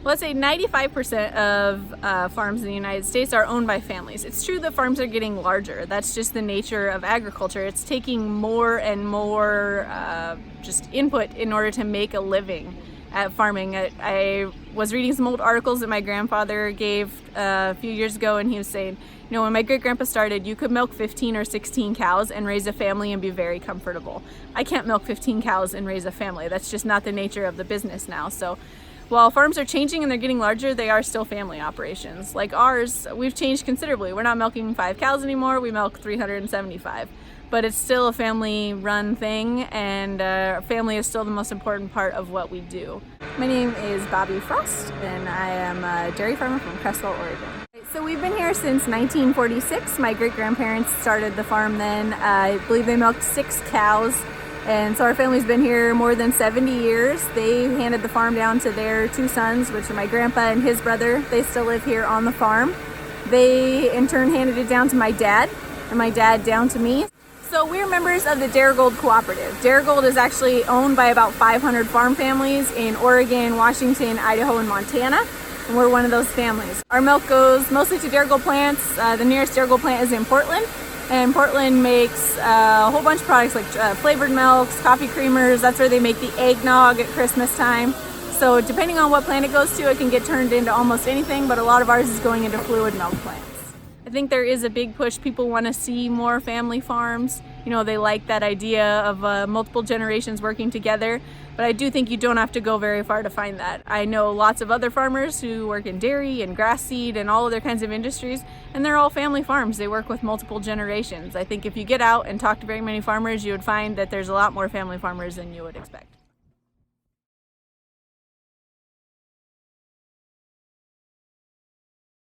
Let's say 95% of farms in the United States are owned by families. It's true that farms are getting larger. That's just the nature of agriculture. It's taking more and more just input in order to make a living at farming. I was reading some old articles that my grandfather gave a few years ago, and he was saying, you know, when my great-grandpa started, you could milk 15 or 16 cows and raise a family and be very comfortable. I can't milk 15 cows and raise a family. That's just not the nature of the business now. So while farms are changing and they're getting larger, they are still family operations. Like ours, we've changed considerably. We're not milking 5 cows anymore, we milk 375. But it's still a family-run thing, and family is still the most important part of what we do. My name is Bobbi Frost, and I am a dairy farmer from Creswell, Oregon. So we've been here since 1946. My great-grandparents started the farm then. I believe they milked 6 cows. And so our family's been here more than 70 years. They handed the farm down to their 2 sons, which are my grandpa and his brother. They still live here on the farm. They in turn handed it down to my dad, and my dad down to me. So we're members of the Harrold Cooperative. Harrold is actually owned by about 500 farm families in Oregon, Washington, Idaho, and Montana. And we're one of those families. Our milk goes mostly to Harrold plants. The nearest Harrold plant is in Portland. And Portland makes a whole bunch of products like flavored milks, coffee creamers. That's where they make the eggnog at Christmas time. So depending on what plant it goes to, it can get turned into almost anything, but a lot of ours is going into fluid milk plants. I think there is a big push. People want to see more family farms. You know, they like that idea of multiple generations working together. But I do think you don't have to go very far to find that. I know lots of other farmers who work in dairy and grass seed and all other kinds of industries, and they're all family farms. They work with multiple generations. I think if you get out and talk to very many farmers, you would find that there's a lot more family farmers than you would expect.